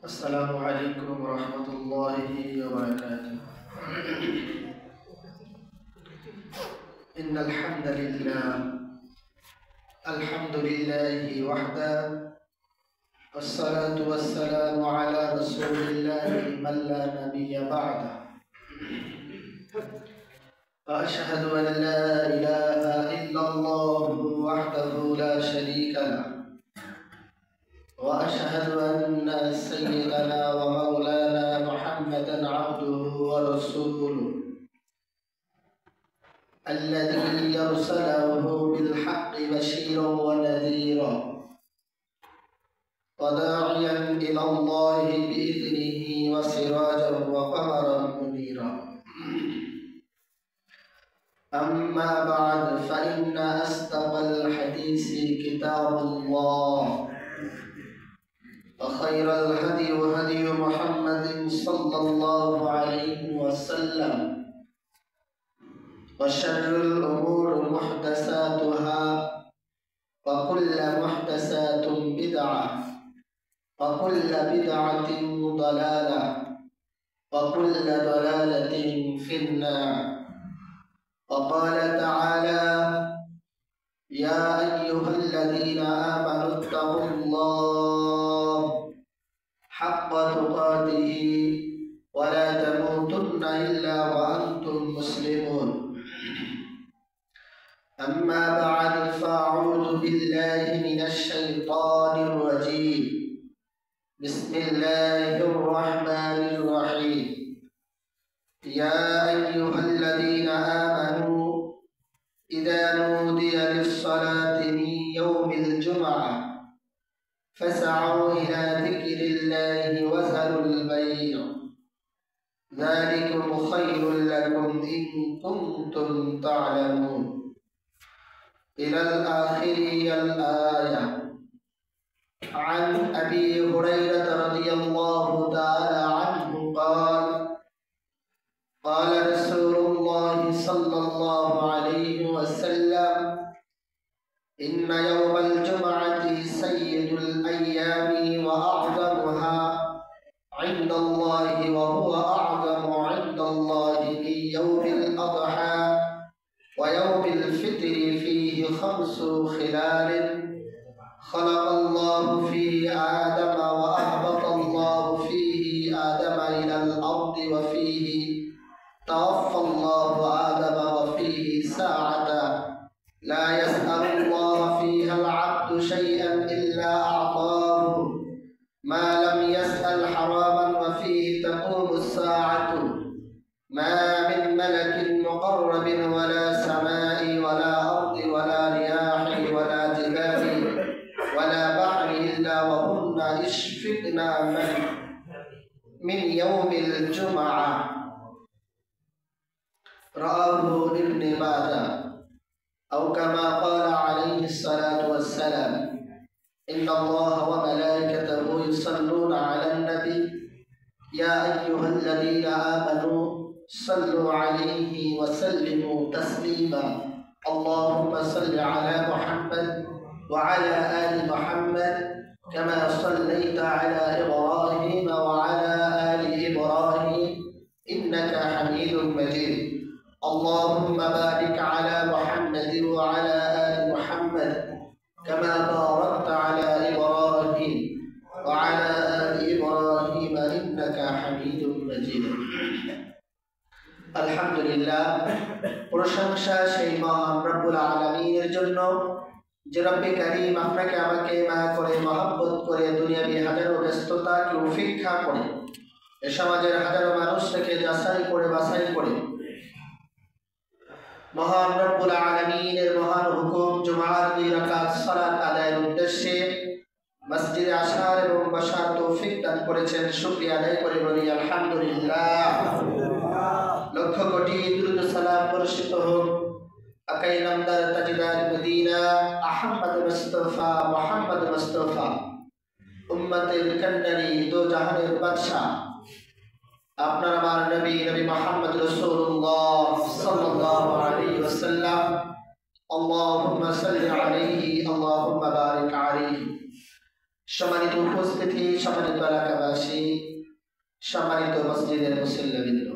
السلام عليكم ورحمة الله وبركاته. إن الحمد لله وحده، والصلاة والسلام على رسول الله من لا نبي بعده، وأشهد أن لا إله إلا الله وحده لا شريك له، وأشهد أن سيدنا ومولانا محمدا عبده ورسوله الذي أرسله بالحق بشيرا ونذيرا وداعيا إلى الله بإذنه وسراجا وقمرا منيرا. أما بعد، فإن أصدق الحديث كتاب الله، وخير الهدي هدي محمد صلى الله عليه وسلم، وشر الأمور محدثاتها، وكل محدثات بدعة، وكل بدعة ضلالة، وكل ضلالة في النار. وقال تعالى: يا أيها الذين آمنوا اتقوا الله حق تقاته ولا تموتن إلا وأنتم مسلمون. أما بعد، فأعوذ بالله من الشيطان الرجيم. بسم الله الرحمن الرحيم. يا أيها الذين آمنوا إذا نودي للصلاة من يوم الجمعة فاسعوا إلى ذكر الله وذروا البيع، ذلكم خير لكم إن كنتم تعلمون. إلى الآخر الآية. عن أبي هريرة رضي الله تعالى عنه قال: قال رسول الله صلى الله عليه وسلم: إن يوم الجمعة سيد الأيام وأعظمها عند الله، وهو أعظم عند الله من يوم الأضحى ويوم الفطر، فيه 5 خلال: خلق الله فيه آدم، وأهبط الله فيه آدم إلى الأرض، وفيه توفى الله آدم، وفيه ساعة لا يسأل الله فيها العبد شيئا إلا أعطاه ما لم يسأل حراما، وفيه تقوم الساعة. ما من ملك مقرب ولا سماء ولا أرض ولا رياح ولا جبال ولا بحر إلا وهن يشفقن من يوم الجمعة. رواه ابن ماجه، أو كما قال عليه الصلاة والسلام: إن الله وملائكته يصلون على النبي يا أيها الذين آمنوا صلوا عليه وسلموا تسليما. اللهم صل على محمد وعلى آل محمد كما صليت على إبراهيم وعلى آل إبراهيم إنك حميد مجيد. اللهم بارك على محمد وعلى آل محمد كما باركت على إبراهيم وعلى آل إبراهيم إنك حميد مجيد. আলহামদুলিল্লাহ, প্রশংসা সেই মহান রব্বুল আলামিনের জন্য যে রব্বে কারীম আপনাকে আমাকে মায়া করে মহব্বত করে দুনিয়াবি হাজারো ব্যস্ততাকে উপেক্ষা করে এ সমাজের হাজারো মানুষকে যাচাই করে বাছাই করে মহান রব্বুল আলামিনের মহান হুকুম জুমার 2 রাকাত সালাত আদায়ের উদ্দেশ্যে মসজিদে আসার এবং বসার তৌফিক দান করেছেন। শুকরিয়া আদায় করে বলি আলহামদুলিল্লাহ। লক্ষ কোটি দুরূদ সালাম বর্ষিত হোক আকাই নামদার তাজদার মদিনা আহমদ মুস্তাফা মুহাম্মদ মুস্তাফা উম্মতের কান্ডারি দো জাহানের বাদশা আপনার আমার নবী মুহাম্মদ রাসূলুল্লাহ সাল্লাল্লাহু আলাইহি ওয়াসাল্লাম। আল্লাহুম্মা সাল্লি আলাইহি, আল্লাহুম্মা বারিক আলাইহি। সম্মানিত উপস্থিতি, সম্মানিত এলাকাবাসী, সম্মানিত মসজিদের মুসল্লিবৃন্দ,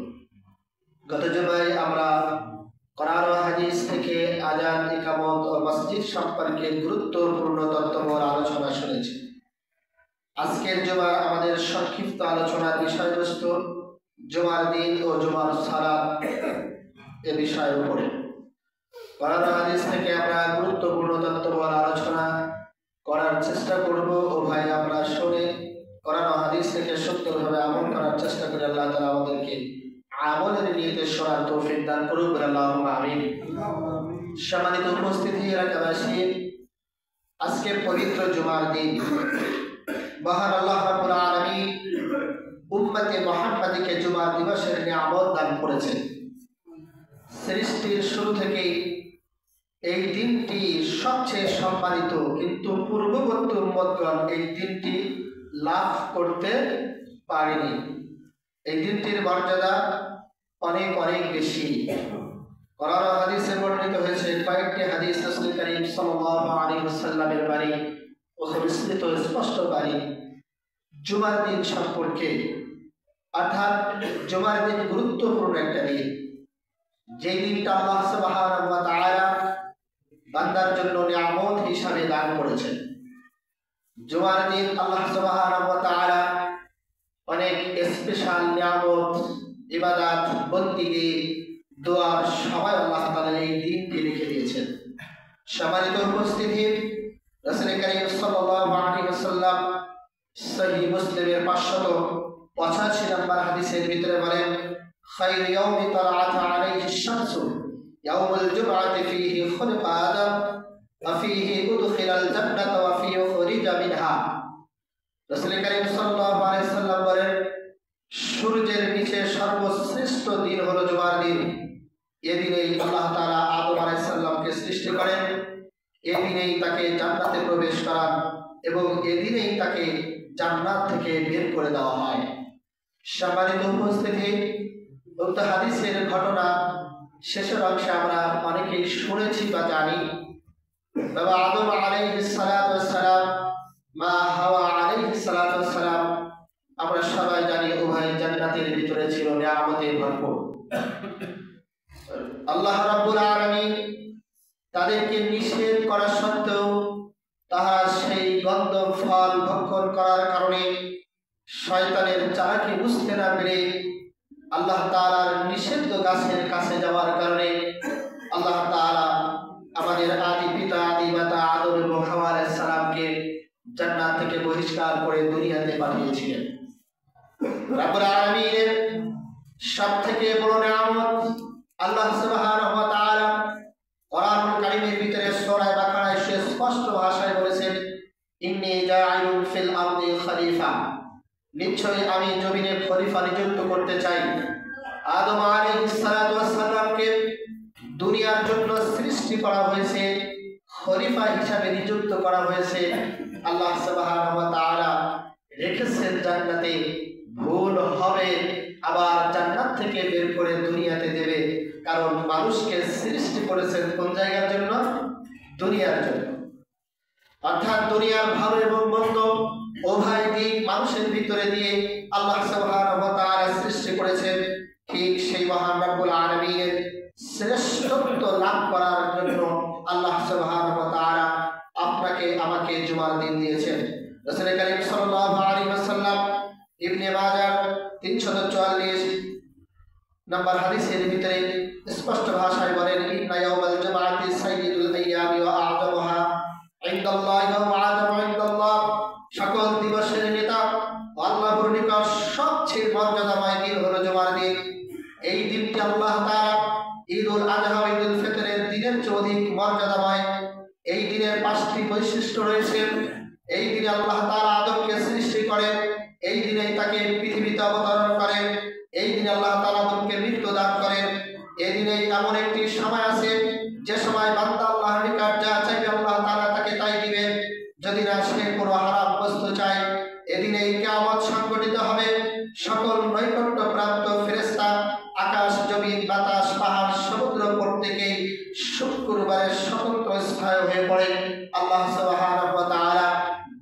গত জুমায় আমরা কোরআন ও হাদিস থেকে আযান, ইকামত ও মসজিদ সম্পর্কে গুরুত্বপূর্ণ তথ্যবহুল আলোচনা শুনেছি। আজকের জুমা আমাদের সংক্ষিপ্ত আলোচনার বিষয়বস্তু জুমার দিন ও জুমার সালাত এ বিষয়ের উপরে। কোরআন ও হাদিস থেকে আমরা গুরুত্বপূর্ণ তথ্যবহুল আলোচনা করার চেষ্টা করব ও ভাই আমরা শুনে কোরআন ও হাদিস থেকে সত্যভাবে আমল করার চেষ্টা করি। আল্লাহ তাআলা আমাদেরকে আমলের নিয়তে শোনার তৌফিক দান করুন, আল্লাহুম্মা আমিন। সম্মানিত উপস্থিতি, এলাকাবাসী, আজকে পবিত্র জুমার দিন। মহান আল্লাহ রাব্বুল আলামিন উম্মতে মুহাম্মাদীকে জুমার দিবসের নিয়ামত দান করেছেন। সৃষ্টির শুরু থেকেই এই দিনটি সবচেয়ে সম্মানিত, কিন্তু পূর্ববর্তী উম্মতগণ এই দিনটি লাভ করতে পারেনি। এই দিনটির মর্যাদা অনেক অনেক বেশি। কোরআন ও হাদিসে বর্ণিত হয়েছে, কয়েকটি হাদিস রাসূল করিম সাল্লাল্লাহু আলাইহি ওয়াসাল্লামের বাণী ও বিস্তৃত স্পষ্ট বাণী জুমার দিন সম্পর্কে। অর্থাৎ জুমার দিন গুরুত্বপূর্ণ একটা দিন, যে দিনটা আল্লাহ সুবহানাহু ওয়া তাআলা বান্দার জন্য নিয়ামত হিসাবে দান করেছেন। জুমার দিন আল্লাহ সুবহানাহু ওয়া তাআলা অনেক স্পেশাল নিয়ামত, ইবাদত, বন্দেগী, দোয়ার সবাই আল্লাহ তাআলা এই দিনকে লিখে দিয়েছেন। সম্মানিত উপস্থিতি, রাসূল করিম সাল্লাল্লাহু আলাইহি ওয়াসাল্লাম সহিহ মুসলিমের 585 নম্বর হাদিসের ভিতরে বলেন, খায়রু ইয়াউমি তালাআত আলাইহি আশ-শামসু ইয়াউমুল জুমআতি ফীহি খুলিকা আদম ওয়া ফীহি উদখিলাল জান্নাতা ওয়া ফীহি উখরিজা মিনহা। রাসূল করিম সাল্লাল্লাহু আলাইহি ওয়াসাল্লাম বলেন, সূর্যের নিচে সর্বশ্রেষ্ঠ দিন হলো জুমার দিন। এদিনেই আল্লাহ তাআলা আদম আলাইহিস সালামকে সৃষ্টি করেন, এদিনেই তাকে জান্নাতে প্রবেশ করান এবং এদিনেই তাকে জান্নাত থেকে বের করে দেওয়া হয়। সম্মানিত উপস্থিতি, উক্ত হাদিসের ঘটনা শেষের অংশে আমরা অনেকেই শুনেছি বা জানি। বাবা আদম আলাইহিস সালাতু ওয়াস সালাম, মা হাওয়া আলাইহিস সালাতু ওয়াস সালাম, আমরা সবাই জানি উভয় জান্নাতের ভিতরে ছিল নিয়ামতে ভরপুর। আল্লাহ রাব্বুল আলামিন তাদেরকে নিষেধ করা সত্ত্বেও তাহারা সেই গন্ধব ফল ভক্ষণ করার কারণে শয়তানের চালাকি বুঝতে না পেরে আল্লাহ তাআলার নিষিদ্ধ গাছের কাছে যাওয়ার কারণে আল্লাহ তাআলা আমাদের আদি পিতা, আদি মাতা আদম এবং হাওয়া আলাইহিস সালামকে জান্নাত থেকে বহিষ্কার করে দুনিয়াতে পাঠিয়েছিলেন। রব্বুল আলামিনের সবথেকে বড় নিয়ামত আল্লাহ সুবহানাহু ওয়া তাআলা কোরআনুল কারীমের ভিতরে সূরা বাকারায় স্পষ্ট ভাষায় বলেছেন, ইন্নী জাঈলুন ফিল আরদি খলিফা, নিশ্চয়ই আমি জমিনে খলিফা নিযুক্ত করতে চাই। আদম আলাইহিস সালাতু ওয়াস সালামকে দুনিয়ার জন্য সৃষ্টি করা হয়েছে, খলিফা হিসাবে নিযুক্ত করা হয়েছে। আল্লাহ সুবহানাহু ওয়া তাআলা রেখেছেন জান্নাতে, ভুল হবে আবার জান্নাত থেকে বের করে দুনিয়াতে দেবে। কারণ মানুষকে সৃষ্টি করেছেন কোন জায়গার জন্য? দুনিয়ার জন্য। অর্থাৎ দুনিয়ার ভালো এবং মন্দ উভয় দিক মানুষের ভিতরে দিয়ে আল্লাহ সুবহানাহু ওয়া তাআলা সৃষ্টি করেছেন। ঠিক সেই মহান রব্বুল আলামিনের শ্রেষ্ঠত্ব লাভ করার জন্য আল্লাহ সুবহানাহু ওয়া তাআলা আপনাকে আমাকে জুমার দিন দিয়েছেন। রাসূল করিম সাল্লাল্লাহু আলাইহি ওয়াসাল্লাম ইবনে মাজাহ 344 নম্বর হাদিসের ভিতরে স্পষ্ট ভাষায় বলেন, ইন্না ইয়াউমাল জুমআতি সাইয়্যিদুল আইয়ামি ওয়া আ'যামুহা ইনদাল্লাহি ওয়া আ'যামু ইনদাল্লাহ। সকল দিবসের নেতা আল্লাহর নিকট সবচেয়ে মর্যাদাময় দিন হলো জুমার দিন। এই দিনটি আল্লাহ তাআলা ঈদুল আযহা, ঈদুল ফিতরের দিনের চেয়ে অধিক মর্যাদাময়। এই দিনের 5টি বৈশিষ্ট্য রয়েছে। এই দিনে আল্লাহ তাআলা আদমকে সৃষ্টি করেন, এই দিনেই তাকে পৃথিবীতে অবতরণ করেন, এই দিনে আল্লাহ তাআলা আদমকে মৃত্যু দান করেন। এই দিনে এমন একটি সময় আছে যে সময় বান্দা আল্লাহর নিকট যা চাইবে আল্লাহ তাআলা তাকে তাই দিবেন, যদি না সে কোনো হারাম বস্তু চায়। এদিনে কিয়ামত সংঘটিত হবে। সকল নৈকট্য প্রাপ্ত ফেরেশতা আকাশ, জমিন, বাতাস, পাহাড়, সমুদ্র প্রত্যেকেই শুক্রবারে স্বতন্ত্র স্থায়ী হয়ে পড়ে। আল্লাহ সুবহানাহু ওয়া তাআলা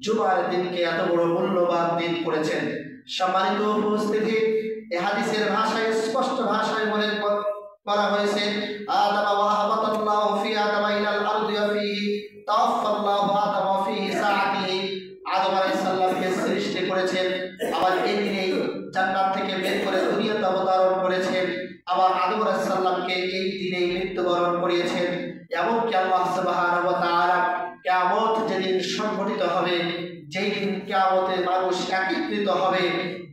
জুমার দিনকে এত বড় মূল্যবান দিন করেছেন। সম্মানিত উপস্থিতি, এই হাদিসের ভাষায় স্পষ্ট ভাষায় বলে বলা হয়েছে আদামা ওয়া হাবাতাল্লাহু ফি আদামা ইলাল আরদি ওয়া ফিহি তাওয়াফাল্লাহু আদামা ফিহি সাআতিহি। আদম আলাইহিস সালামকে সৃষ্টি করেছেন, আবার এই দিনেই জান্নাত থেকে বের করে দুনিয়াতে অবতরণ করেছেন, আবার আদম আলাইহিস সালামকে এই দিনেই মৃত্যুবরণ করিয়েছেন। এমনকি আল্লাহ সুবহানাহু ওয়া তাআলা কিয়ামত যেদিন সংঘটিত হবে, যেই দিন কিয়ামতে মানুষ একত্রিত হবে,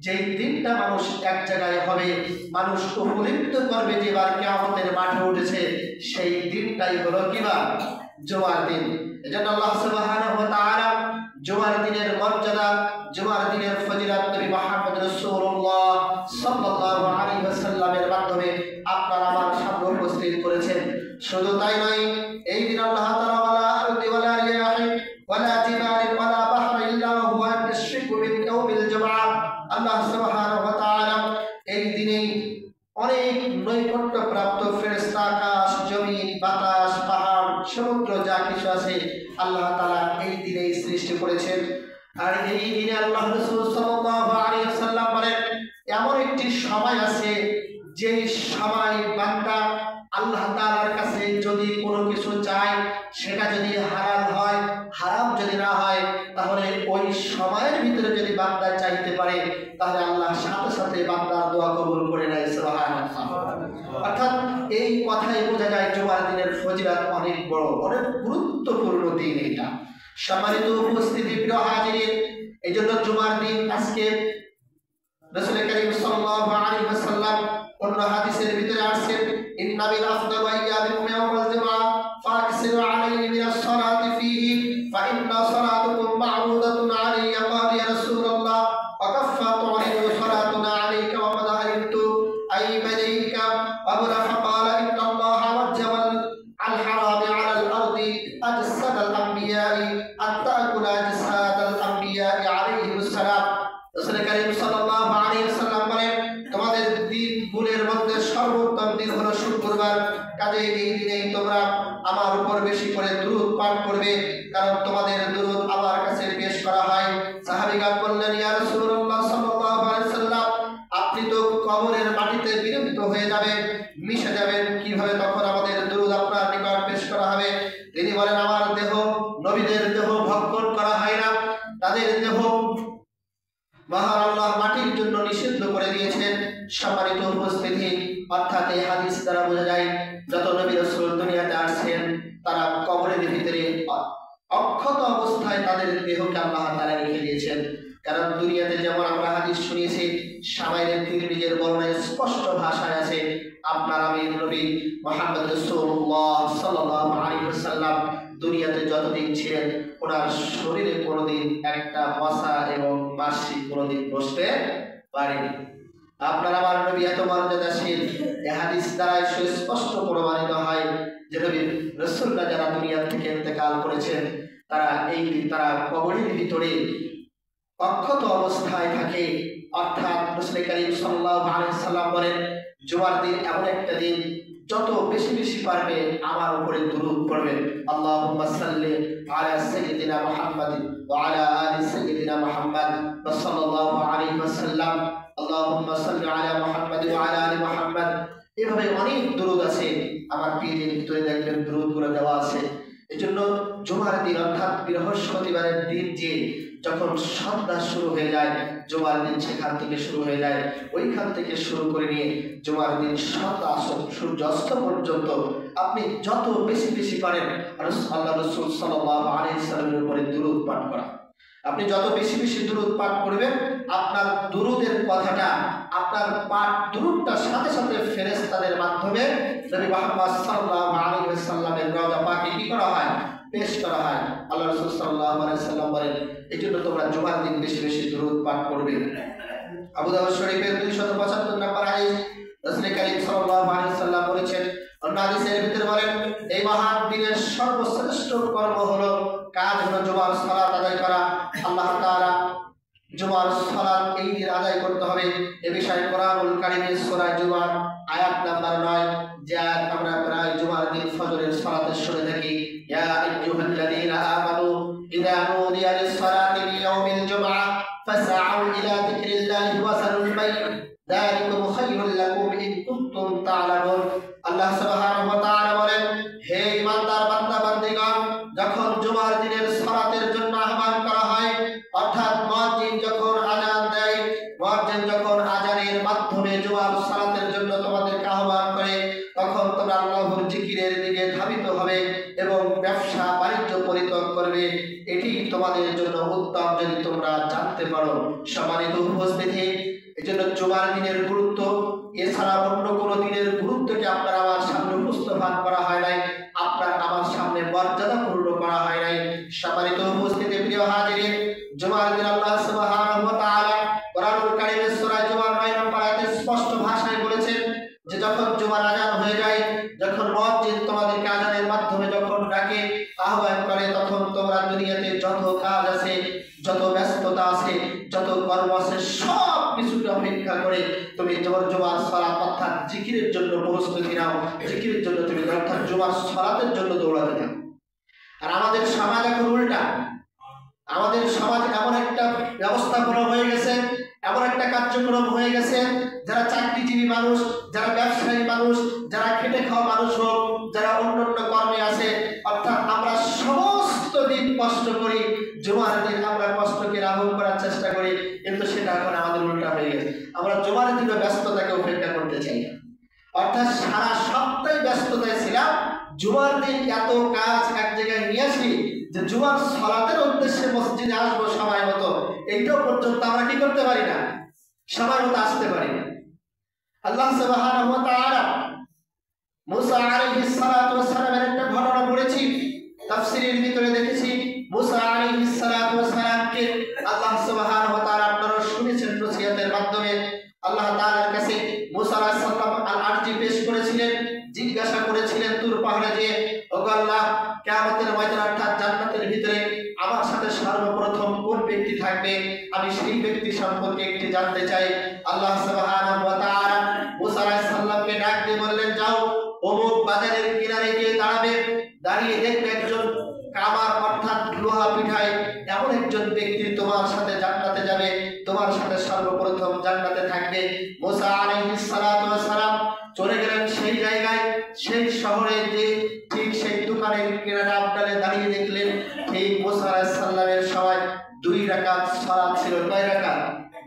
যেই দিনটা মানুষ এক জায়গায় হবে, মানুষ উপলব্ধ করবে যে এবার কিয়ামতের মাঠে উঠেছে, সেই দিনটাই হলো কিবা জুমার দিন। এজন্য আল্লাহ সুবহানাহু ওয়া তাআলা জুমার দিনের মর্যাদা, জুমার দিনের ফজিলত নবী মুহাম্মদ রাসূলুল্লাহ সাল্লাল্লাহু আলাইহি ওয়াসাল্লামের মাধ্যমে আপনার আমার সামনে উপস্থিত করেছেন। শুধু তাই নয়, এই দিন আল্লাহ তাআলা ওয়ালা আরদি ওয়ালা রিয়াহি ওয়ালা জিবালি ওয়ালা বাহরি ইল্লা হুয়া ইয়াশরিকু মিন ইয়াউমিল জুমআ। আল্লাহ সুবহানাহু ওয়া তাআলা এই দিনেই অনেক নৈকট্য প্রাপ্ত ফেরেশতা, আকাশ, জমিন, বাতাস, পাহাড়, সমুদ্র যা কিছু আছে আল্লাহ তাআলা এই দিনেই সৃষ্টি করেছেন। আর এই দিনে আল্লাহ রাসূল সাল্লাল্লাহু আলাইহি ওয়াসাল্লাম বলেন, এমন একটি সময় আছে যেই সময় বান্দা আল্লাহ তাআলার কাছে যদি কোনো কিছু চায়, সেটা যদি হালাল হয়, হারাম যদি না হয়, তাহলে ওই সময়ের ভিতরে যদি বান্দা চাইতে পারে, তাহলে আল্লাহ সাথে সাথে বান্দার দোয়া কবুল করে নেয়। সুবহানাল্লাহ। অর্থাৎ এই কথাই বোঝা যায় জুমার দিনের ফজিলত অনেক বড়, অনেক গুরুত্বপূর্ণ দিন এটা। সম্মানিত উপস্থিতি, প্রিয় হাজিরিন, এই জন্য জুমার দিন আজকে রাসূল করিম সাল্লাল্লাহু আলাইহি ওয়াসাল্লাম অন্য হাদিসের ভিতরে আসছেন, ইন্না মিন আফদালি আইয়ামিকুম ইয়াউমুল জুমআ ফাকসিরু আলাইহি মিনাস সালাতি ফীহি ফা ইন্না সালাতাকুম মা'রুদাতুন আলাইয়া ক্বাল ইয়া রাসূলুল্লাহ ওয়া কাফা তু'রিদু সালাতুনা আলাইকা ওয়া qad আলিমতু আই বাদাইকা ওয়া বলা ফাকালা ইন্না আল্লাহা ওয়াজ্জাবাল আল হারামি আলাল আরদি আজসাদাল আমবিয়াই আত্তাকুলা আজসাদাল আমবিয়াই আলাইহিস সালাম। রাসূল করিম সাল্লাল্লাহু আলাইহি ওয়াসাল্লাম বলেন, তোমাদের দিনগুলোর মধ্যে সর্বোত্তম দিন হলো শুক্রবার, কাজেই এই দিনেই তোমরা আমার উপর বেশি করে দুরূদ পাঠ করবে, কারণ তোমাদের দুরূদ আমার কাছে পেশ করা হয়। সাহাবীগণ বললেন, ইয়া রাসূলুল্লাহ সাল্লাল্লাহু আলাইহি ওয়াসাল্লাম, আপনি তো কবরের মাটিতে বিলীন হয়ে যাবেন, মিশে যাবেন, কিভাবে তখন আমাদের দুরূদ আপনার নিকট পেশ করা হবে? তিনি বলেন, আমার দেহ নবীদের দেহ ভক্ষণ করা হয় না, তাদের দেহ মহান আল্লাহ মাটির জন্য নিষিদ্ধ করে দিয়েছেন। সম্মানিত উপস্থিতি, অর্থাৎ এই হাদিস দ্বারা বোঝা যায় যত নবী রাসূল দুনিয়াতে আসছেন, তারা কবরের ভিতরে অক্ষত অবস্থায় তাদের দেহকে আল্লাহ তাআলা রেখে দিয়েছেন। কারণ দুনিয়াতে যেমন আমরা হাদিস শুনিয়েছি, শামাইলের তিরমিজির বর্ণনায় স্পষ্ট ভাষায় আছে, আপনার আমির নবী মুহাম্মদ রাসূলুল্লাহ সাল্লাল্লাহু আলাইহি ওয়াসাল্লাম দুনিয়াতে যতদিন ছিলেন, ওনার শরীরে কোনোদিন একটা মশা এবং মাছি কোনোদিন বসতে পারেনি। আপনার আমার নবী এত মর্যাদাশীল, এই হাদিস দ্বারা সুস্পষ্ট প্রমাণিত হয় যে নবী রাসূলরা যারা দুনিয়া থেকে ইন্তেকাল করেছেন, তারা কবরের ভিতরে অক্ষত অবস্থায় থাকে। অর্থাৎ রাসূল করিম সাল্লাল্লাহু আলাইহি ওয়াসাল্লাম বলেন, জুমার দিন এমন একটা দিন, যত বেশি বেশি পারবে আমার উপরে দুরূদ পড়বেন। আল্লাহুম্মা সাল্লি আলা সাইয়্যিদিনা মুহাম্মাদিন ওয়া আলা আলি সাইয়্যিদিনা মুহাম্মাদ ওয়া সাল্লাল্লাহু আলাইহি ওয়াসাল্লাম। আল্লাহুম্মা সাল্লি আলা মুহাম্মাদ ওয়া আলা আলি মুহাম্মাদ। এভাবে অনেক দুরূদ আছে, আমার পীরের ভিতরে দেখবেন দুরূদগুলো দেওয়া আছে। এজন্য জুমার দিন অর্থাৎ বৃহস্পতিবারের দিন যে যখন সন্ধ্যা শুরু হয়ে যায়, জুমার দিন সেখান থেকে শুরু হয়ে যায়, ওইখান থেকে শুরু করে নিয়ে জুমার দিন সন্ধ্যা সূর্যাস্ত পর্যন্ত আপনি যত বেশি বেশি পারেন আল্লাহ রাসূল সাল্লাল্লাহু আলাইহি ওয়াসাল্লামের উপরে দুরূদ পাঠ করা। আপনি যত বেশি বেশি দুরূদ পাঠ করবেন, আপনার দুরূদের কথাটা, আপনার পাঠ দুরূদটার সাথে সাথে ফেরেশতাদের মাধ্যমে নবী মুহাম্মদ সাল্লাল্লাহু আলাইহি ওয়াসাল্লামের রওজা পাকে কি করা হয়? পেশ করা হয়। আল্লাহ রাসূল সাল্লাল্লাহু আলাইহি ওয়াসাল্লাম বলেন, এইজন্য তোমরা জুমার দিন বেশি বেশি দুরূদ পাঠ করবে। আবু দাউদ শরীফের 275 নম্বর হাদিস, রাসূল করিম সাল্লাল্লাহু আলাইহি ওয়াসাল্লাম বলেছেন, অন্য হাদিসের ভিতরে বলেন, এই মহান দিনের সর্বশ্রেষ্ঠ কর্ম হলো, কাজ হলো জুমার সালাত আদায় করা। আল্লাহ তাআলা জুমার সালাত এই দিন আদায় করতে হবে, এ বিষয়ে কোরআনুল কারীমের সূরা জুমার আয়াত নাম্বার 9, যা আমরা প্রায় জুমার দিন ফজরের সালাতে শুনে থাকি, ইয়া আইয়ুহাল্লাযীনা আমানু ইযা নুদিয়া للصلاة من يوم الجمعة فاسعوا إلى ذكر الله وذروا البيع ذلكم خير لكم إن كنتم تعلمون আল্লাহ সুবহানাহু ওয়া তাআলা বলেন, হে ঈমানদার বান্দা বান্দীগণ, যখন জুমার দিনের সালাতের জন্য আহ্বান করা হয়, অর্থাৎ মুয়াজ্জিন যখন আযান দেয়, মুয়াজ্জিন যখন আযানের মাধ্যমে জুমার সালাতের জন্য তোমাদেরকে আহ্বান করে, তখন তোমরা আল্লাহর জিকিরের দিকে ধাবিত হবে এবং ব্যবসা বাণিজ্য পরিত্যাগ করবে। এটি তোমাদের জন্য উত্তম যদি তোমরা জানতে পারো। সম্মানিত উপস্থিতি, এজন্য জুমার দিনের গুরুত্ব এছাড়া অন্য কোনো দিনের গুরুত্বকে আপনার আমার সামনে উপস্থাপন করা হয় নাই, আপনার আমার সামনে মর্যাদাপূর্ণ করা হয় নাই। সম্মানিত উপস্থিতি, প্রিয় হাজিরিন, জুমার দিন আল্লাহ সুবহানাহু ওয়া তাআলা কোরআনুল কারীমের সূরা জুমার 9 নম্বর আয়াতে স্পষ্ট ভাষায় বলেছেন যে যখন জুমার আযান হয়ে যায়, যখন মুয়াজ্জিন তোমাদেরকে আযানের মাধ্যমে যখন ডাকে, আহ্বান করে, তখন তোমরা দুনিয়াতে যত কাজ আছে, যত ব্যস্ততা আছে, যত কর্ম আছে, সব কিছুকে অপেক্ষা করে তুমি জুমার সালাত অর্থাৎ জিকিরের জন্য প্রস্তুতি নাও, জিকিরের জন্য তুমি অর্থাৎ জুমার সালাতের জন্য দৌড়াতে থাকো। আর আমাদের সমাজ এখন উল্টা। আমাদের সমাজ এমন একটা ব্যবস্থাপনা হয়ে গেছে, এমন একটা কার্যক্রম হয়ে গেছে, যারা চাকরিজীবী মানুষ, যারা ব্যবসায়ী মানুষ, যারা খেটে খাওয়া মানুষ হোক, যারা অন্যান্য কর্মে আছে, অর্থাৎ আমরা সমস্ত দিন কষ্ট করি, জুমার দিন আমরা কষ্টকে লাঘব করার চেষ্টা করি, কিন্তু সেটা এখন আমাদের উল্টা হয়ে গেছে। আমরা জুমার দিনে ব্যস্ততাকে উপেক্ষা করতে চাই না, অর্থাৎ সারা সপ্তাহে ব্যস্ততায় ছিলাম, জুমার দিন এত কাজ এক জায়গায় নিয়ে আসি যে জুমার সালাতের উদ্দেশ্যে মসজিদে আসবো সময় মতো, এইটাও পর্যন্ত আমরা কি করতে পারি না, সময় মতো আসতে পারি না। আল্লাহ সুবহানাহু ওয়া তাআলা মুসা আলাইহিস সালাতু ওয়াস সালামের একটা ঘটনা পড়েছি, তাফসীরের ভিতরে দেখেছি, মুসা আলাইহিস সালাতু ওয়াস সালামকে আল্লাহ সুবহানাহু ওয়া তাআলা আপনারা শুনেছেন নসিহতের মাধ্যমে আল্লাহ তাআলার কাছে মুসা আলাইহিস সালাম আরজি পেশ করেছিলেন, জিজ্ঞাসা করেছিলেন তুর পাহাড়ে যে, ওগো আল্লাহ, কিয়ামতের ময়দানে অর্থাৎ জান্নাতের ভিতরে আমার সাথে সর্বপ্রথম কোন ব্যক্তি থাকবে, আমি সেই ব্যক্তি সম্পর্কে একটু জানতে চাই। আল্লাহ সুবহানাহু ওয়া তাআলা মুসা আলাইহিস সালামকে ডাক দিয়ে বললেন, যাও অমুক বাজারের কিনারে গিয়ে দাঁড়াবে, দাঁড়িয়ে দেখবে একজন কামার অর্থাৎ লোহা পিঠায় এমন একজন ব্যক্তি তোমার সাথে জান্নাতে যাবে, তোমার সাথে সর্বপ্রথম জান্নাতে থাকবে। মুসা আলাইহিস সালাতু ওয়াস সালাম চলে গেলেন সেই জায়গায়, সেই শহরে যে ঠিক সেই দোকানের কিনারে আপনারে দাঁড়িয়ে দেখলেন, ঠিক মুসা আলাইহিস সালামের সময় 2 রাকাত সালাত ছিল। কয় রাকাত?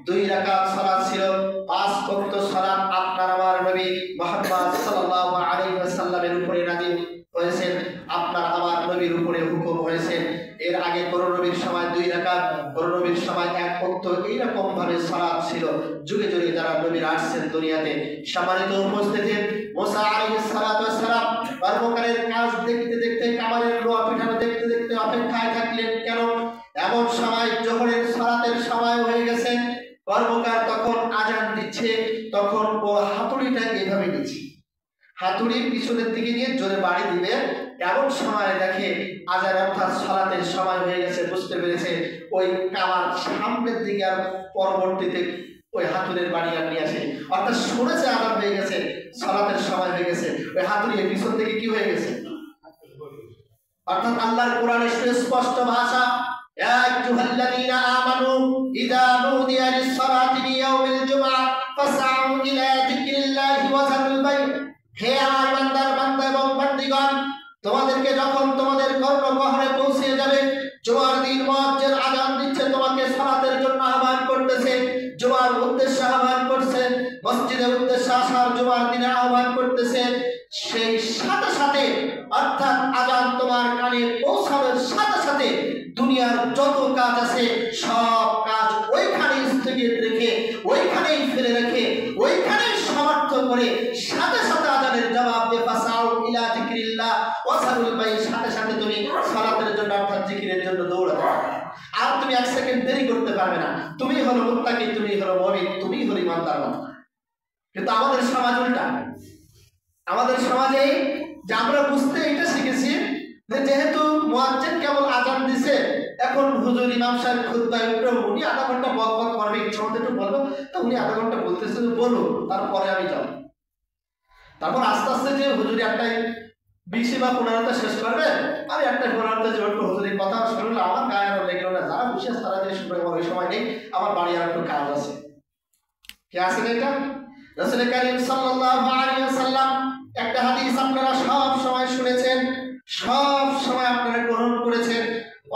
2 রাকাত সালাত ছিল। 5 ওয়াক্ত সালাত আপনার আমার নবী মুহাম্মদ সাল্লাল্লাহু আলাইহি ওয়াসাল্লামের উপরে নাযিল হয়েছেন, আপনার আমার নবীর উপরে হুকুম হয়েছে। এর আগে কোন নবীর সময় 2 রাকাত, কোন নবীর সময় 1 ওয়াক্ত, এইরকম ভাবে সালাত ছিল যুগে যুগে যারা নবীর আসছেন দুনিয়াতে। সম্মানিত উপস্থিতি, মুসা আলাইহিস সালাতু ওয়াস সালাম কর্মকারের কাজ দেখতে দেখতে, কামারের লোহা পিঠানো দেখতে দেখতে অপেক্ষায় থাকলেন। কেন? এমন সময় জোহরের সালাতের সময় হয়ে গেছে, কর্মকার তখন আজান দিচ্ছে, তখন ও হাতুড়িটা এইভাবে দিচ্ছে, হাতুড়ির পিছনের দিকে নিয়ে জোরে বাড়ি দিবে, এমন সময় দেখে আজান অর্থাৎ সালাতের সময় হয়ে গেছে, বুঝতে পেরেছে। ওই কামার সামনের দিকে আর পরবর্তীতে ওই হাতুড়ির বাড়ি আর নিয়ে আসে, অর্থাৎ শুনেছে আজান হয়ে গেছে, সালাতের সময় হয়ে গেছে, ওই হাতুড়ির পিছন থেকে কি হয়ে গেছে, অর্থাৎ আল্লাহর কোরআনের সুস্পষ্ট ভাষা, ইয়া আইয়ুহাল্লাযীনা আমানু ইযা নুদিয়া লিস-সালাতি মিন ইয়াউমিল জুমআহ ফাসআউ ইলা যিকরিল্লাহি ওয়া যারুল বাই'। হে আমার বান্দার বান্দা এবং বান্দীগণ, তোমাদেরকে যখন তোমাদের কর্মবহরে পৌঁছে যাবে, জুমার দিন মুয়াজ্জিন আযান দিচ্ছে, তোমাকে সালাতের জন্য আহ্বান করতেছে, জুমার উদ্দেশ্যে আহ্বান করছে, মসজিদের উদ্দেশ্যে আসার জুমার দিনে আহ্বান করতেছে, সেই সাথে সাথে অর্থাৎ আযান তোমার কানে পৌঁছানোর সাথে সাথে দুনিয়ার যত কাজ আছে সব কাজ ওইখানে স্থগিত রেখে, ওইখানেই ফেলে রেখে, ওইখানেই সমাপ্ত করে সাথে সাথে আযানের জবাব দিয়ে ফাসাউ ইলা যিকরিল্লাহ ওয়া যারুল বাই', সাথে সাথে তুমি সালাতের জন্য অর্থাৎ জিকিরের জন্য দৌড়াতে পারবে। আর তুমি 1 সেকেন্ড দেরি করতে পারবে না। তুমি হলো মুত্তাকি, তুমি হলো মুমিন, তুমি হলো ইমানদার বান্দা। কিন্তু আমাদের সমাজ উল্টা। আমাদের সমাজে যে আমরা বুঝতে এটা শিখেছি যে যেহেতু মুয়াজ্জিন কেবল আযান দিছে, এখন হুজুর ইমাম সাহেব খুতবা একটু উনি আধা ঘন্টা বকবক করবে, ইচ্ছা মতো একটু বলবো, তো উনি আধা ঘন্টা বলতেছে, বলুন, তারপরে আমি যাব। তারপর আস্তে আস্তে যে হুজুর একটাই 20 বা 15টা শেষ করবেন, আমি একটা 15টা যে একটু হুজুরের কথা শুনলাম, আমার গায়ে আর লেগলো না, যারা বসে তারা যে শুনবে আমার সময় নেই, আমার বাড়ি আর একটু কাজ আছে। কে আছে এটা? রাসূল কারীম সাল্লাল্লাহু আলাইহি ওয়াসাল্লাম একটা হাদিস আপনারা সব সময় শুনেছেন, সব সময় আপনারা গ্রহণ করেছেন।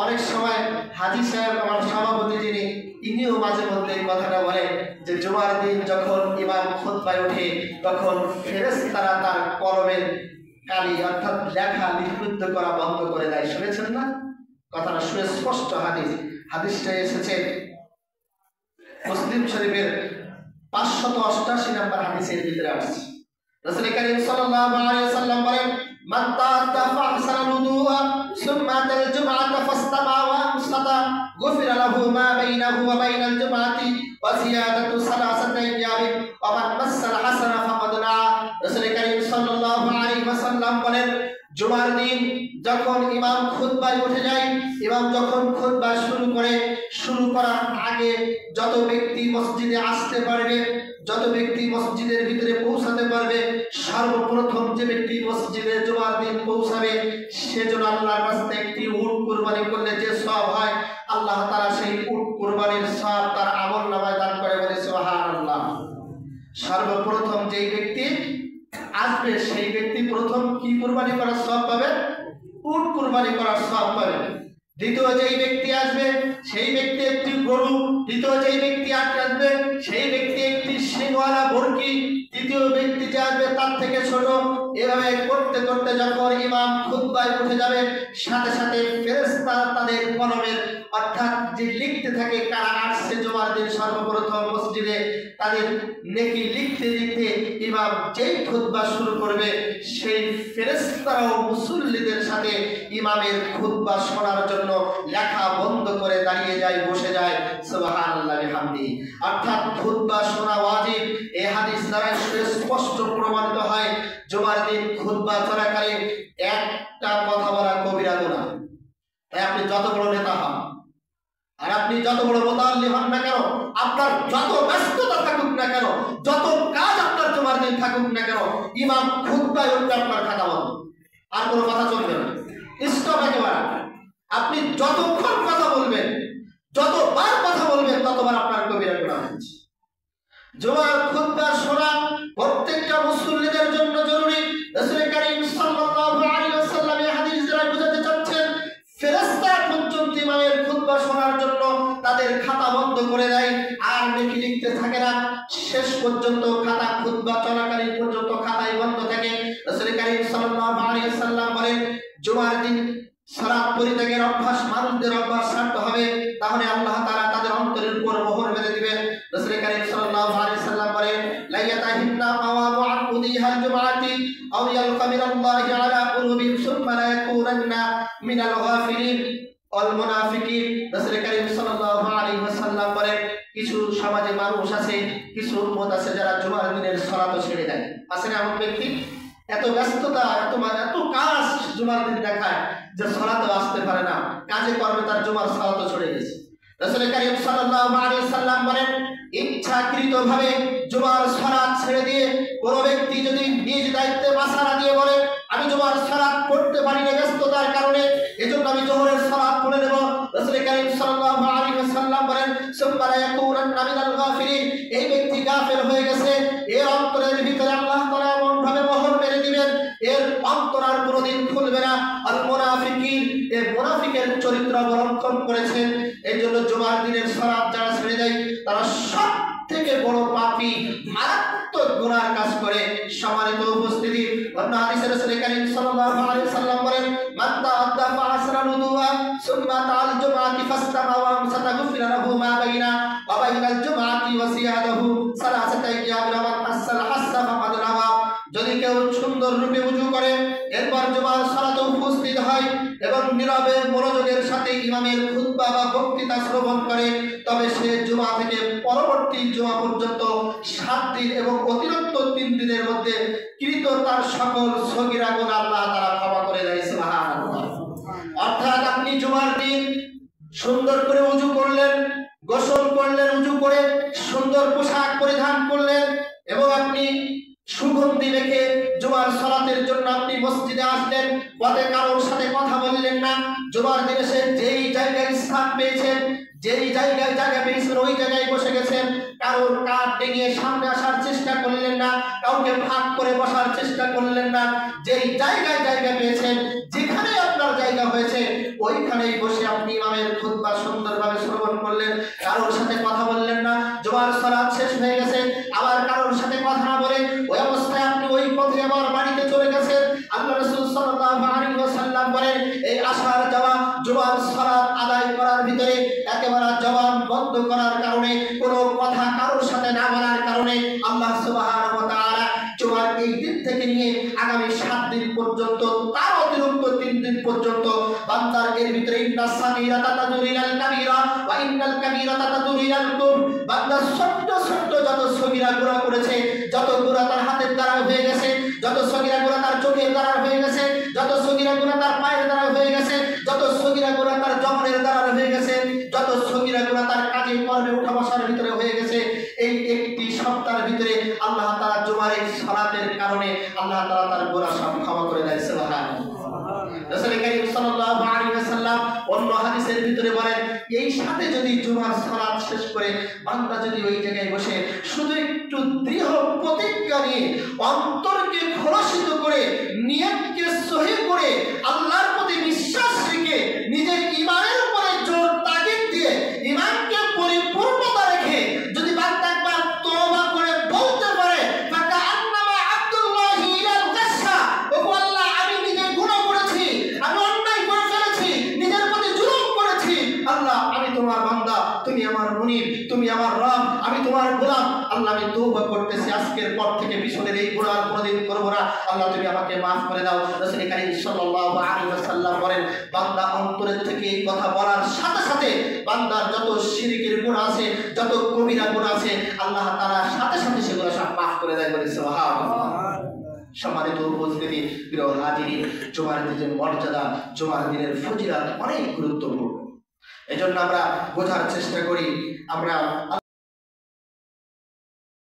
অনেক সময় হাজী সাহেব আমার সভাপতি যিনি, ইনিও মাঝে মধ্যে এই কথাটা বলেন যে জুমার দিন যখন ইমাম খুতবায় ওঠে তখন ফেরেশতারা তার কলমের কালি অর্থাৎ লেখা লিপিবদ্ধ করা বন্ধ করে দেয়। শুনেছেন না? কথাটা সুস্পষ্ট হাদিস। হাদিসটা এসেছে মুসলিম শরীফের 588 নম্বর হাদিসের ভিতরে আসছে। রাসূল কারীম সাল্লাল্লাহু আলাইহি ওয়াসাল্লাম বলেন, মান তাআদ্দা ফাহসানাল উযুআ সুম্মা আতাল জুমআতা ফাসতামা ওয়া আমসাতা গুফিরা লাহু মা বাইনাহু ওয়া বাইনাল জুমআতি ওয়া জিয়াদাতু সালাসাতি আইয়ামিন ওয়া মান মাসাল হাসানা ফাকাদ না। রাসূল কারীম সাল্লাল্লাহু আলাইহি ওয়াসাল্লাম বলেন, জুমার দিন যখন ইমাম খুতবায় উঠে যায়, ইমাম যখন খুতবা শুরু করার আগে যত ব্যক্তি মসজিদে আসতে পারবে, যত ব্যক্তি মসজিদের ভিতরে পৌঁছাতে পারবে, সর্বপ্রথম যে ব্যক্তি মসজিদে জুমার দিন পৌঁছাবে সেজন্য আল্লাহর রাস্তায় একটি উট কুরবানি করলে যে সওয়াব হয়, আল্লাহ তাআলা সেই উট কুরবানির সওয়াব তার আমলনামায় দান করে। বলে সুবহানাল্লাহ। সর্বপ্রথম যেই ব্যক্তি আসবে সেই ব্যক্তি প্রথম কি কুরবানি করার সওয়াব পাবে? উট কুরবানি করার সওয়াব পাবে। দ্বিতীয় যেই ব্যক্তি আসবে সেই ব্যক্তি একটি গরু, তৃতীয় যেই ব্যক্তি আসবে সেই ব্যক্তি একটি শিংওয়ালা বরকি, তৃতীয় ব্যক্তি যে আসবে তার থেকে ছোট। এভাবে করতে করতে যখন ইমাম খুতবায় উঠে যাবে, সাথে সাথে ফেরেশতা তাদের কলমের অর্থাৎ যে লিখতে থাকে কারা আসছে জুমার দিন সর্বপ্রথম মসজিদে, তাদের নেকি লিখতে লিখতে ইমাম যেই খুতবা শুরু করবে সেই ফেরেশতারাও মুসল্লিদের সাথে ইমামের খুতবা শোনার জন্য লেখা বন্ধ করে দাঁড়িয়ে যায়, বসে যায়। সুবহানাল্লাহ বিহামদি। অর্থাৎ খুতবা শোনা ওয়াজিব। এই হাদিস দ্বারা স্পষ্ট প্রমাণিত হয় জুমার দিন খুতবা চলাকালীন একটা কথা বলা কবিরা গুনাহ। তাই আপনি যত বড় নেতা হন আর আপনি যত বড় মুতাল্লি হন না কেন, আপনার যত ব্যস্ততা থাকুক না কেন, যত কাজ আপনার জুমার দিন থাকুক না কেন, ইমাম খুতবায় উঠলে আপনার খাতা বন্ধ, আর কোনো কথা চলবে না, স্টপ একেবারে। আপনি যতক্ষণ কথা বলবেন, যতবার কথা বলবেন, ততবার আপনার কবিরা গুনাহ হচ্ছে। জুমার খুতবা শোনা প্রত্যেকটা মুসল্লিদের জন্য জরুরি। রাসূল কারীম সাল্লাল্লাহু আলাইহি ওয়াসাল্লাম এই হাদিস দ্বারা বোঝাতে চাচ্ছেন ফেরেশতা পর্যন্ত ইমামের খুতবা শোনার জন্য তাদের খাতা বন্ধ করে দেয়, আর নেকি লিখতে থাকে না। শেষ পর্যন্ত খাতা খুতবা চলাকালীন পর্যন্ত খাতাই বন্ধ থাকে। রাসূল কারীম সাল্লাল্লাহু আলাইহি ওয়াসাল্লাম বলেন, জুমার দিন সালাত পরিত্যাগের অভ্যাস মানুষদের অভ্যাস ছাড়তে হবে, তাহলে আল্লাহ তাআলা তাদের অন্তরের উপর মোহর মেরে দিবেন। রাসূল কারীম সাল্লাল্লাহু আলাইহি ওয়াসাল্লাম বলেন, লা ইয়াতাহিন্না কাওয়ামু আন উদিহাল জুমআতি আও ইয়ালকা মিনাল্লাহি আলা কুলুবিহিম সুম্মা লা ইয়াকুনান্না মিনাল গাফিলিন ওয়াল মুনাফিকিন। রাসূল কারীম সাল্লাল্লাহু আলাইহি ওয়াসাল্লাম বলেন, কিছু সমাজে মানুষ আছে, কিছু উম্মত আছে যারা জুমার দিনের সালাত ছেড়ে দেয়। আছে না এমন ব্যক্তি? এত ব্যস্ততা, এত কাজ জুমার দিন দেখায় যে সালাতে আসতে পারে না, কাজে কর্মে তার জুমার সালাত ছড়ে গেছে। রাসূল কারীম সাল্লাল্লাহু আলাইহি ওয়াসাল্লাম বলেন, ইচ্ছাকৃতভাবে জুমার সালাত ছেড়ে দিয়ে কোন ব্যক্তি যদি নিজ দায়িত্বে মাসালা দিয়ে বলে আমি জুমার সালাত পড়তে পারি না ব্যস্ততার কারণে, এজন্য আমি জোহরের সালাত পড়ে নেব, রাসূল কারীম সাল্লাল্লাহু আলাইহি ওয়াসাল্লাম বলেন, সুম্মা লা ইয়াকুনান্না মিনাল গাফিলিন, এই ব্যক্তি গাফিল হয়ে গেছে। এর অন্তরের ভিতরে আল্লাহ তাআলা এমন ভাবে মোহর মেরে দিবেন, এর অন্তর আর কোনোদিন খুলবে না। আল মুনাফিকিন, এই মুনাফিকের চরিত্র অবলম্বন করেছেন। এই জন্য জুমার দিনের সালাত যারা ছেড়ে দেয় তারা সব থেকে বড় পাপী, মারাত্মক গুনার কাজ করে। সম্মানিত উপস্থিতি, অন্য হাদিসে রাসূল কারীম সাল্লাল্লাহু আলাইহি ওয়াসাল্লাম বলেন, মান তাআদ্দা ফাহসানাল উযুআ সুম্মা তাআল জুমআতি ফাসতামা ওয়া আমসাতা গুফিরা লাহু মা বাইনা ওয়া বাইনাল জুমআতি ওয়া সিয়াদাহু সালাসাতা আইয়ামিন ওয়া মান মাসাল হাসা ফাকাদ নাওয়া। যদি কেউ সুন্দর রূপে ওযু করে এরপর জুমার সালাতে উপস্থিত হয় এবং নীরবে মনোযোগের সাথে ইমামের খুতবা বা বক্তৃতা শ্রবণ করে, তবে সে জুমা থেকে পরবর্তী জুমা পর্যন্ত 7 দিন এবং অতিরিক্ত 3 দিনের মধ্যে কৃত তার সকল সগীরা গুনাহ আল্লাহ তাআলা ক্ষমা করে দেয়। সুবহানাল্লাহ। অর্থাৎ আপনি জুমার দিন সুন্দর করে ওযু করলেন, গোসল করলেন, ওযু করে সুন্দর পোশাক পরিধান করলেন এবং আপনি সুগন্ধি রেখে জুমার সালাতের জন্য আপনি মসজিদে আসলেন, পথে কারোর সাথে কথা বললেন না। জুমার দিনে সে যেই জায়গায় স্থান পেয়েছেন, যেই জায়গায় জায়গা পেয়েছেন ওই জায়গায় বসে গেছেন। কারোর কাঠ ডেঙিয়ে সামনে আসার চেষ্টা করলেন না, কাউকে ভাগ করে বসার চেষ্টা করলেন না। যেই জায়গায় জায়গা পেয়েছেন, যেখানে আপনার জায়গা হয়েছে ওইখানেই বসে আপনি ইমামের খুতবা সুন্দরভাবে শ্রবণ করলেন, কারোর সাথে কথা বললেন না। জুমার সালাত শেষ হয়ে গেছে, আবার কারোর সাথে কথা না বলে ওই অবস্থায় আপনি ওই পথে আবার বাড়িতে চলে গেছেন। আল্লাহ রাসূল সাল্লাল্লাহু আলাইহি ওয়াসাল্লাম বলেন, এই আসার যাওয়া জুমার সালাত আদায় করার ভিতরে একেবারে জবান বন্ধ করার কারণে, কোনো কথা কারোর সাথে না বলার কারণে আল্লাহ সুবহানাহু ওয়া তাআলা জুমার এই দিন থেকে নিয়ে আগামী 7 দিন পর্যন্ত, তার অতিরিক্ত 3 দিন পর্যন্ত বান্দার এর ভিতরে ইন্নাস সাগীরাতা তাদুরু ইলাল কাবীরা ওয়া ইন্নাল কাবীরাতা তাদুরু ইলাল কুফর, বান্দা ছোট্ট ছোট্ট যত সগীরা গুনাহ করেছে, যত গুনাহ তার হাতের দ্বারা হয়ে গেছে, যত সগীরা গুনাহ তার চোখের দ্বারা হয়ে গেছে, যত সগীরা গুনাহ তার পায়ের দ্বারা হয়ে গেছে, যত সগীরা গুনাহ তার জবানের দ্বারা হয়ে গেছে, যত সগীরা গুনাহ তার কাজে কর্মে উঠা বসার ভিতরে হয়ে গেছে, এই একটি সপ্তাহের ভিতরে আল্লাহ তাআলা জুমার এই সালাতের কারণে আল্লাহ তাআলা তার গুনাহ সব ক্ষমা করে দেয়। সুবহানাল্লাহ। রাসূল কারীম সাল্লাল্লাহু আলাইহি ওয়াসাল্লাম অন্য হাদিসের ভিতরে বলেন, এই সাথে যদি জুমার সালাত শেষ করে বান্দা যদি ওই জায়গায় বসে শুধু একটু দৃঢ় প্রতিজ্ঞা নিয়ে, অন্তরকে খোলাসিত করে, নিয়তকে সহি করে, আল্লাহর প্রতি বিশ্বাস রেখে, নিজের ঈমানের উপরে জোর তাগিদ দিয়ে, ঈমানকে পরিপূর্ণতা রেখে যদি বান্দা একবার তওবা করে বলতে পারে, ফাকা আন্নামা আব্দুল্লাহি ইলাল গাসসা, ও আল্লাহ আমি নিজে গুনাহ করেছি, আমি অন্যায় করে ফেলেছি, নিজের প্রতি জুলুম করেছি, আল্লাহ আমি তোমার বান্দা, তুমি আমার মুনিব, তুমি আমার রব, আমি তোমার গোলাম, আল্লাহ আমি তওবা করতেছি, আজকের পর থেকে পিছনের এই গুনাহ কোনদিন করব না, আল্লাহ তুমি আমাকে maaf করে দাও। রাসূল কারীম সাল্লাল্লাহু আলাইহি ওয়াসাল্লাম বলেন, বান্দা অন্তরের থেকে এই কথা বলার সাথে সাথে বান্দার যত শিরকের গুনাহ আছে, যত কবিরা গুনাহ আছে, আল্লাহ তাআলা সাথে সাথে সেগুলো সব maaf করে দেয়। বলে সুবহানাল্লাহ। সম্মানিত উপস্থিতি, প্রিয় হাজিরিন, জুমার দিনের মর্যাদা, জুমার দিনের ফজিলত অনেক গুরুত্বপূর্ণ। এজন্য আমরা বোঝার চেষ্টা করি, আমরা